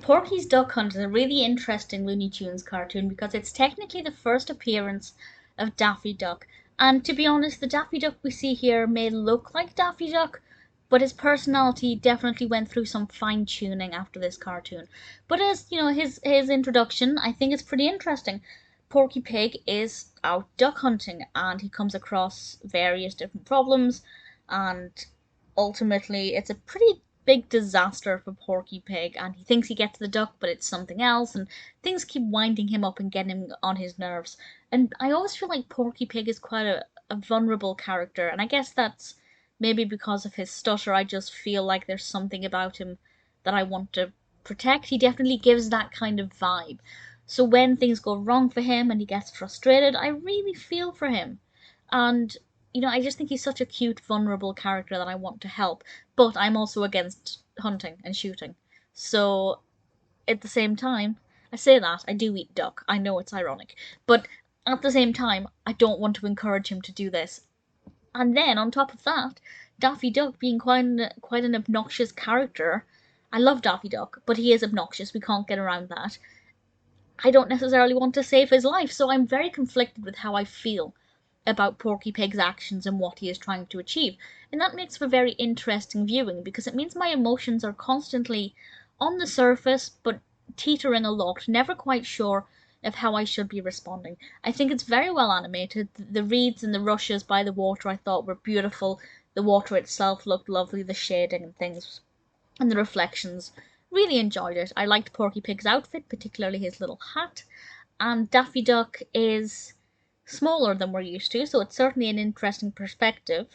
Porky's Duck Hunt is a really interesting Looney Tunes cartoon because it's technically the first appearance of Daffy Duck. And to be honest, the Daffy Duck we see here may look like Daffy Duck, but his personality definitely went through some fine tuning after this cartoon. But as you know, his introduction, I think it's pretty interesting. Porky Pig is out duck hunting and he comes across various different problems, and ultimately it's a pretty big disaster for Porky Pig, and he thinks he gets the duck, but it's something else, and things keep winding him up and getting him on his nerves. And I always feel like Porky Pig is quite a vulnerable character, and I guess that's maybe because of his stutter. I just feel like there's something about him that I want to protect. He definitely gives that kind of vibe. So when things go wrong for him and he gets frustrated, I really feel for him. And I just think he's such a cute, vulnerable character that I want to help. But I'm also against hunting and shooting. So at the same time, I say that, I do eat duck. I know it's ironic. But at the same time, I don't want to encourage him to do this. And then, on top of that, Daffy Duck being quite an obnoxious character. I love Daffy Duck, but he is obnoxious. We can't get around that. I don't necessarily want to save his life, so I'm very conflicted with how I feel about Porky Pig's actions and what he is trying to achieve. And that makes for very interesting viewing because it means my emotions are constantly on the surface but teetering a lot, never quite sure of how I should be responding. I think it's very well animated. The reeds and the rushes by the water I thought were beautiful. The water itself looked lovely, the shading and things, and the reflections. Really enjoyed it. I liked Porky Pig's outfit, particularly his little hat. And Daffy Duck is smaller than we're used to, so it's certainly an interesting perspective.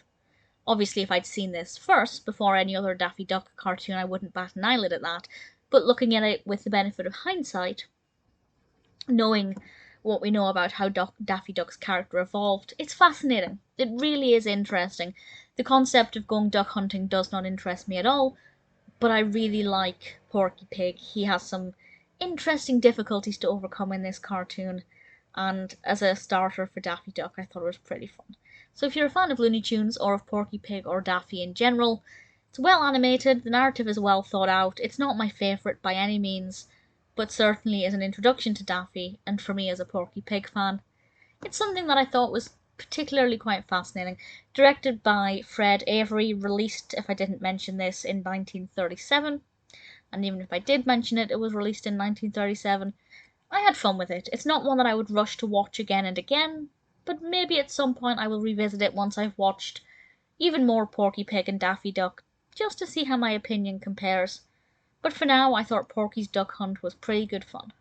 Obviously, if I'd seen this first, before any other Daffy Duck cartoon, I wouldn't bat an eyelid at that. But looking at it with the benefit of hindsight, knowing what we know about how Daffy Duck's character evolved, it's fascinating. It really is interesting. The concept of going duck hunting does not interest me at all, but I really like Porky Pig. He has some interesting difficulties to overcome in this cartoon, and as a starter for Daffy Duck, I thought it was pretty fun. So if you're a fan of Looney Tunes or of Porky Pig or Daffy in general, it's well animated, the narrative is well thought out. It's not my favourite by any means, but certainly as an introduction to Daffy, and for me as a Porky Pig fan, it's something that I thought was particularly quite fascinating. Directed by Fred Avery, released, if I didn't mention this, in 1937. And even if I did mention it, it was released in 1937. I had fun with it. It's not one that I would rush to watch again and again, but maybe at some point I will revisit it once I've watched even more Porky Pig and Daffy Duck, just to see how my opinion compares. But for now, I thought Porky's Duck Hunt was pretty good fun.